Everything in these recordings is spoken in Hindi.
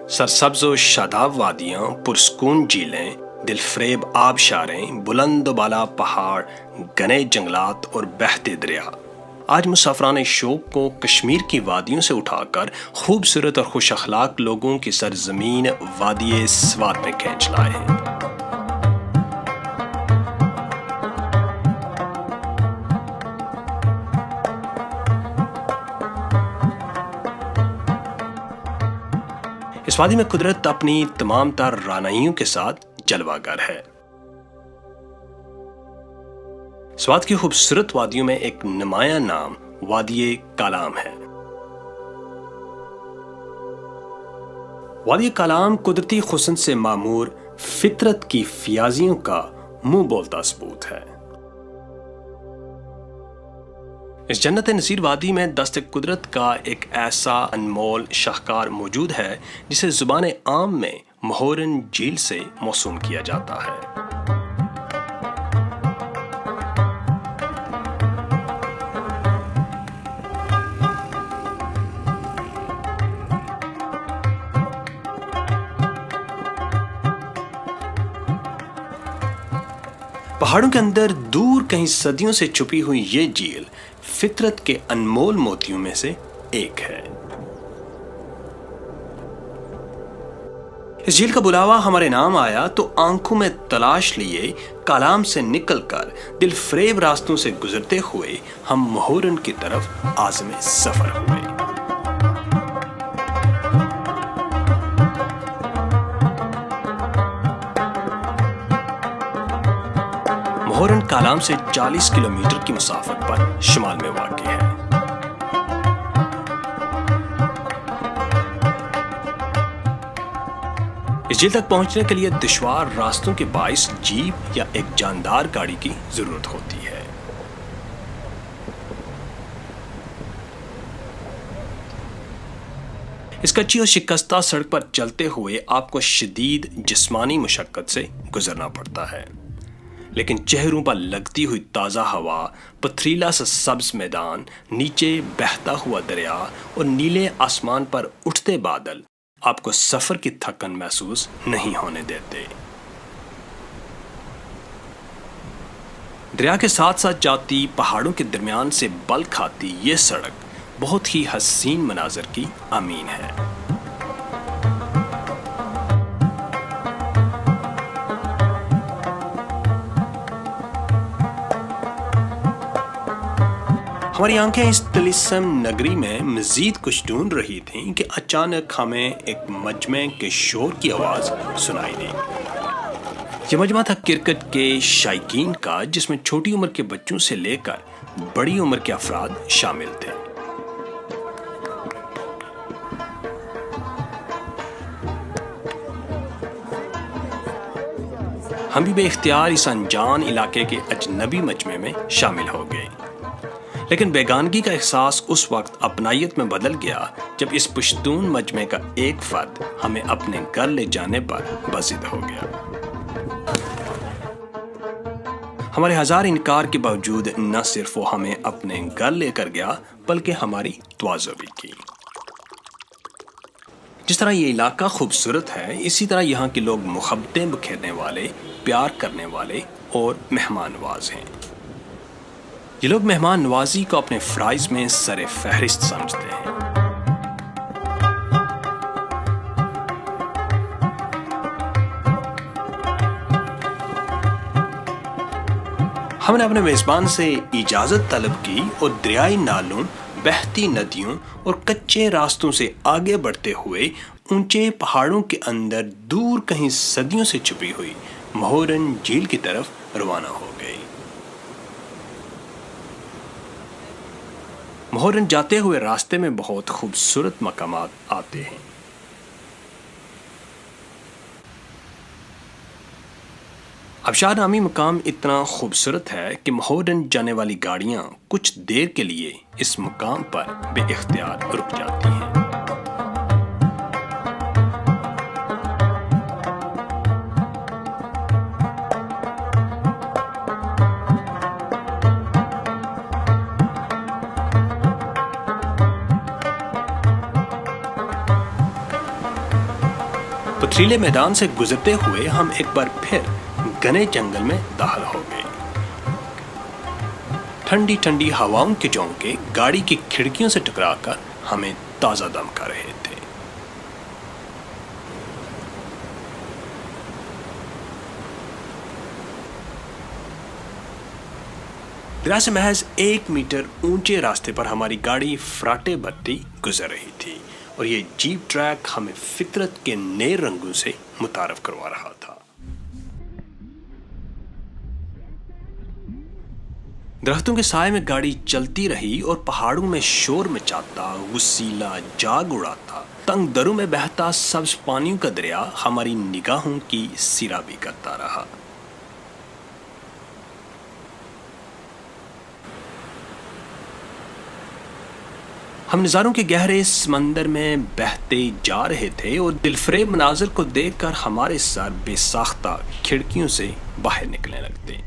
सरसब्ज़ व शादाब वादियाँ, पुरस्कून झीलें, दिलफरेब आबशारें, बुलंद बाला पहाड़, घने जंगलात और बहते दरिया आज मुसाफरान शौक को कश्मीर की वादियों से उठाकर खूबसूरत और खुश अखलाक लोगों की सरजमीन वादी स्वात में खींच लाए हैं। इस वादी में कुदरत अपनी तमाम तर रानाइयों के साथ जलवागर है। स्वात की खूबसूरत वादियों में एक नुमाया नाम वादी कालाम है। वादी कालाम कुदरती हुस्न से मामूर फितरत की फियाजियों का मुंह बोलता सबूत है। इस जन्नत नज़ीर वादी में दस्त कुदरत का एक ऐसा अनमोल शाहकार मौजूद है जिसे जुबान आम में मोहरन झील से मौसूम किया जाता है। पहाड़ों के अंदर दूर कहीं सदियों से छुपी हुई ये झील फितरत के अनमोल मोतियों में से एक है। इस झील का बुलावा हमारे नाम आया तो आंखों में तलाश लिए कालाम से निकलकर दिलफरेब रास्तों से गुजरते हुए हम मोहरन की तरफ आज़म सफर हुए। मोहरन कालाम से 40 किलोमीटर की मुसाफत पर शुमाल में वाक़ई है। इस झील तक पहुंचने के लिए दुश्वार रास्तों के बाइस जीप या एक जानदार गाड़ी की जरूरत होती है। इस कच्ची और शिकस्ता सड़क पर चलते हुए आपको शदीद जिस्मानी मुशक्कत से गुजरना पड़ता है, लेकिन चेहरों पर लगती हुई ताज़ा हवा, पथरीला सा सब्ज मैदान, नीचे बहता हुआ दरिया और नीले आसमान पर उठते बादल आपको सफर की थकन महसूस नहीं होने देते। दरिया के साथ साथ जाती पहाड़ों के दरमियान से बल खाती ये सड़क बहुत ही हसीन मनाजर की अमीन है। हमारी आंखें इस तिलिस्म नगरी में मजीद कुछ ढूंढ रही थीं कि अचानक हमें एक मजमे के शोर की आवाज़ सुनाई दी। यह मजमा था क्रिकेट के शायकीन का, जिसमें छोटी उम्र के बच्चों से लेकर बड़ी उम्र के अफराद शामिल थे। हम भी बेख्तियार इस अनजान इलाके के अजनबी मजमे में शामिल हो गए, लेकिन बेगानगी का एहसास उस वक्त अपनायत में बदल गया जब इस पुश्तून मजमे का एक फर्द हमें अपने घर ले जाने पर बज़िद हो गया। हमारे हजार इनकार के बावजूद न सिर्फ वो हमें अपने घर लेकर गया बल्कि हमारी तवाज़ो भी की। जिस तरह ये इलाका खूबसूरत है, इसी तरह यहाँ के लोग मुहब्बतें बखेरने वाले, प्यार करने वाले और मेहमान नवाज हैं। ये लोग मेहमान नवाजी को अपने फ़राइज़ में सरे फहरिस्त समझते हैं। हमने अपने मेज़बान से इजाज़त तलब की और दरियाई नालों, बहती नदियों और कच्चे रास्तों से आगे बढ़ते हुए ऊंचे पहाड़ों के अंदर दूर कहीं सदियों से छुपी हुई मोहरन झील की तरफ रवाना हो गए। मोहरन जाते हुए रास्ते में बहुत खूबसूरत मकामात आते हैं। आबशार नामी मकाम इतना खूबसूरत है कि मोहरन जाने वाली गाड़ियां कुछ देर के लिए इस मुकाम पर बेइख्तियार रुक जाती हैं। पथरीले मैदान से गुजरते हुए हम एक बार फिर घने जंगल में दाखिल हो गए। ठंडी ठंडी हवाओं के झोंके गाड़ी की खिड़कियों से टकराकर हमें ताजा दम कर रहे थे। दरिया से महज 1 मीटर ऊंचे रास्ते पर हमारी गाड़ी फराटे भरती गुजर रही थी और ये जीप ट्रैक हमें फितरत के नए रंगों से मुतारफ करवा रहा था। दरख्तों के साए में गाड़ी चलती रही और पहाड़ों में शोर मचाता, वसीला जाग उड़ाता, तंग दरों में बहता सब्ज पानियों का दरिया हमारी निगाहों की सिराबी करता रहा। हम नज़ारों के गहरे समंदर में बहते जा रहे थे और दिलफरेब मनाज़र को देखकर हमारे सर बेसाख्ता खिड़कियों से बाहर निकलने लगते।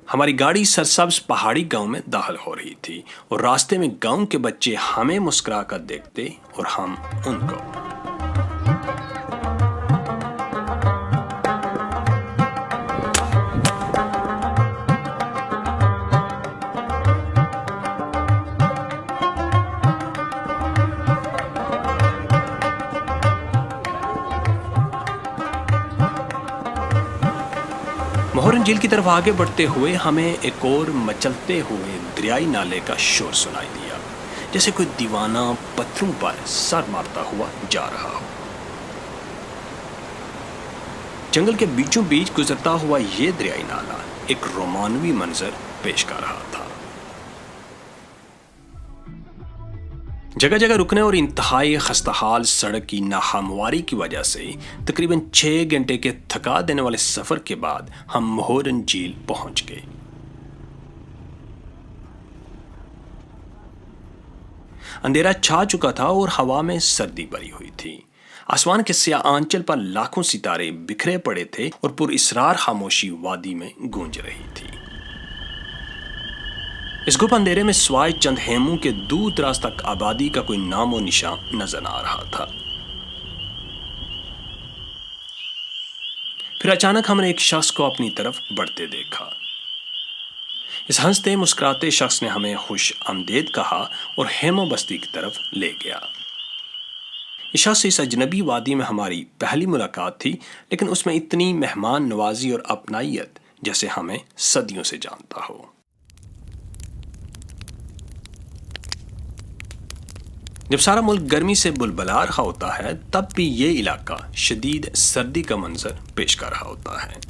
हमारी गाड़ी सरसब्ज पहाड़ी गांव में दाखिल हो रही थी और रास्ते में गांव के बच्चे हमें मुस्कुरा कर देखते और हम उनको। मोहरन झील की तरफ आगे बढ़ते हुए हमें एक और मचलते हुए दरियाई नाले का शोर सुनाई दिया, जैसे कोई दीवाना पत्थरों पर सर मारता हुआ जा रहा हो। जंगल के बीचों बीच गुजरता हुआ ये दरियाई नाला एक रोमानवी मंजर पेश कर रहा था। जगह जगह रुकने और इंतहाई खस्ताहाल सड़क की नाहमवारी की वजह से तकरीबन 6 घंटे के थका देने वाले सफर के बाद हम मोहरन झील पहुंच गए। अंधेरा छा चुका था और हवा में सर्दी भरी हुई थी। आसमान के स्याह आंचल पर लाखों सितारे बिखरे पड़े थे और पुरइसरार खामोशी वादी में गूंज रही थी। इस गुप अंधेरे में स्वाय चंद हेमों के दूर दराज तक आबादी का कोई नामो निशान नजर आ रहा था। फिर अचानक हमने एक शख्स को अपनी तरफ बढ़ते देखा। इस हंसते मुस्कुराते शख्स ने हमें खुश आमदेद कहा और हेमो बस्ती की तरफ ले गया। इस शख्स से इस अजनबी वादी में हमारी पहली मुलाकात थी, लेकिन उसमें इतनी मेहमान नवाजी और अपनाइयत जैसे हमें सदियों से जानता हो। जब सारा मुल्क गर्मी से बुलबुला रहा होता है, तब भी ये इलाका शदीद सर्दी का मंजर पेश कर रहा होता है।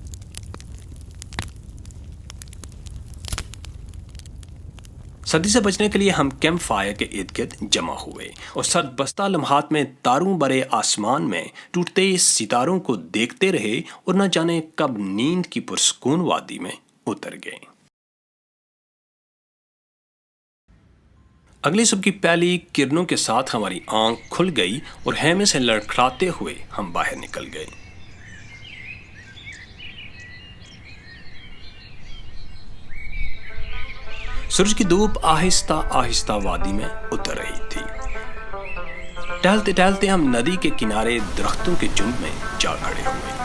सर्दी से बचने के लिए हम कैंप फायर के इर्द गिर्द जमा हुए और सर्द बस्ता लम्हात में तारों भरे आसमान में टूटते सितारों को देखते रहे और न जाने कब नींद की पुरसकून वादी में उतर गए। अगली सुबह की पहली किरणों के साथ हमारी आंख खुल गई और हेमे से लड़खड़ाते हुए हम बाहर निकल गए। सूरज की धूप आहिस्ता आहिस्ता वादी में उतर रही थी। टहलते टहलते हम नदी के किनारे दरख्तों के झुंड में जा खड़े हुए।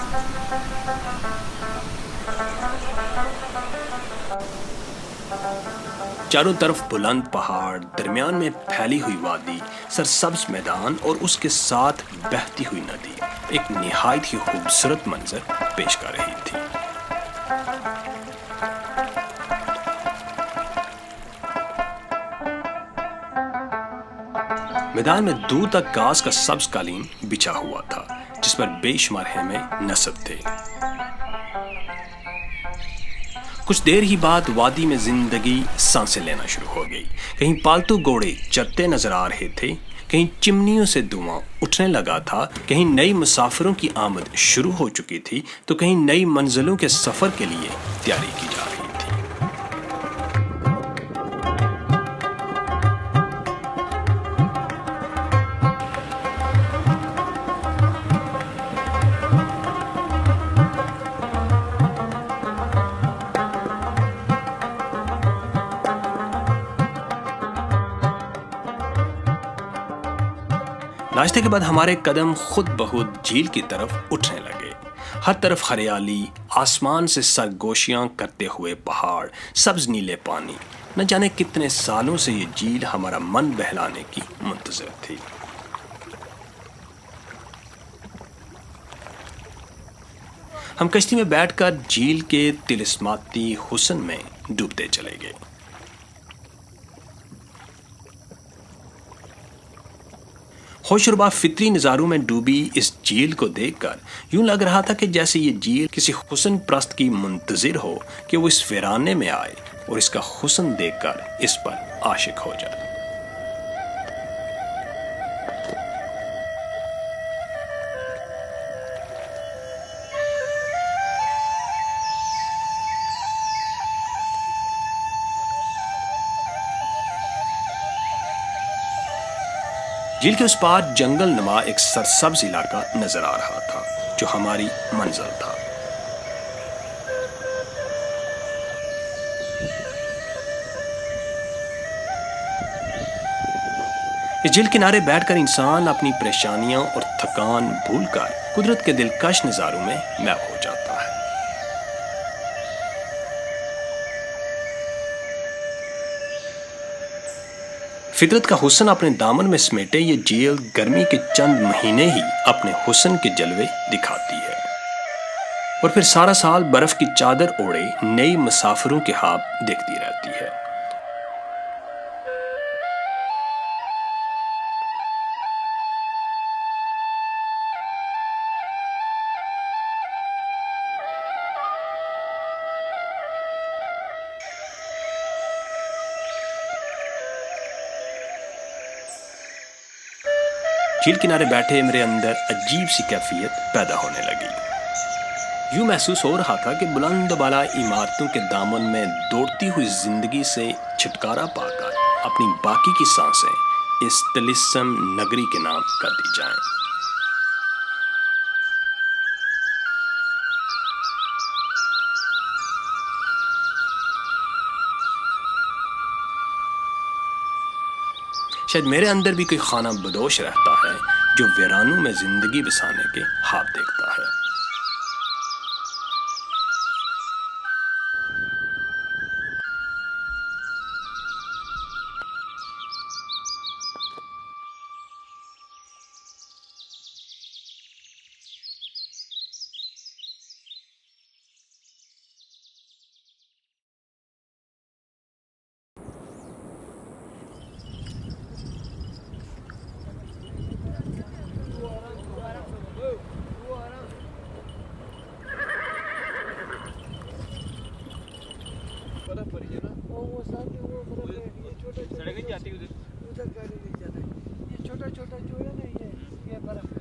चारों तरफ बुलंद पहाड़, दरमियान में फैली हुई वादी, सरसब्ज मैदान और उसके साथ बहती हुई नदी एक निहायत ही खूबसूरत मंजर पेश कर रही थी। मैदान में दूर तक घास का सब्ज कालीन बिछा हुआ था, जिस पर बेशुमार हेमे नस्ब थे। कुछ देर ही बाद वादी में जिंदगी सांसें लेना शुरू हो गई। कहीं पालतू घोड़े चरते नजर आ रहे थे, कहीं चिमनियों से धुआं उठने लगा था, कहीं नई मुसाफिरों की आमद शुरू हो चुकी थी, तो कहीं नई मंजिलों के सफर के लिए तैयारी की जा रही थी। नाश्ते के बाद हमारे कदम खुद ब खुद झील की तरफ उठने लगे। हर तरफ हरियाली, आसमान से सरगोशियां करते हुए पहाड़, सब्ज नीले पानी। न जाने कितने सालों से ये झील हमारा मन बहलाने की मुंतज़िर थी। हम कश्ती में बैठकर झील के तिलिस्माती हुस्न में डूबते चले गए। होशरुबा फितरी नज़ारों में डूबी इस झील को देखकर यूं लग रहा था कि जैसे ये झील किसी हुस्न प्रस्त की मुंतजिर हो कि वो इस वीराने में आए और इसका हुस्न देखकर इस पर आशिक हो जाए। झील के उस पार जंगल नुमा एक सरसब्ज इलाका नजर आ रहा था जो हमारी मंजिल था। इस झील किनारे बैठकर इंसान अपनी परेशानियां और थकान भूलकर कुदरत के दिलकश नजारों में महव हो जाता है। फितरत का हुस्न अपने दामन में समेटे ये झील गर्मी के चंद महीने ही अपने हुस्न के जलवे दिखाती है और फिर सारा साल बर्फ की चादर ओढ़े नई मुसाफिरों के ख्वाब देखती रहती है। झील किनारे बैठे मेरे अंदर अजीब सी कैफियत पैदा होने लगी। यूं महसूस हो रहा था कि बुलंद बाला इमारतों के दामन में दौड़ती हुई जिंदगी से छुटकारा पाकर अपनी बाकी की सांसें इस तिलिस्म नगरी के नाम कर दी जाएं। शायद मेरे अंदर भी कोई खाना बदोश रहता है जो वीरानों में जिंदगी बसाने के ख्वाब देखता है। सड़क नहीं जाती उधर गाड़ी नहीं जाता है। ये छोटा छोटा जो है ना ये बर्फ है।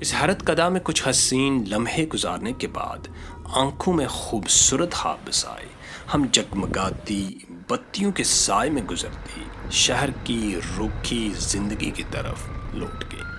इस हैरत कदा में कुछ हसीन लम्हे गुजारने के बाद आंखों में खूबसूरत ख्वाब बसाए हम जगमगाती बत्तियों के साए में गुजरती शहर की रूखी जिंदगी की तरफ लौट गए।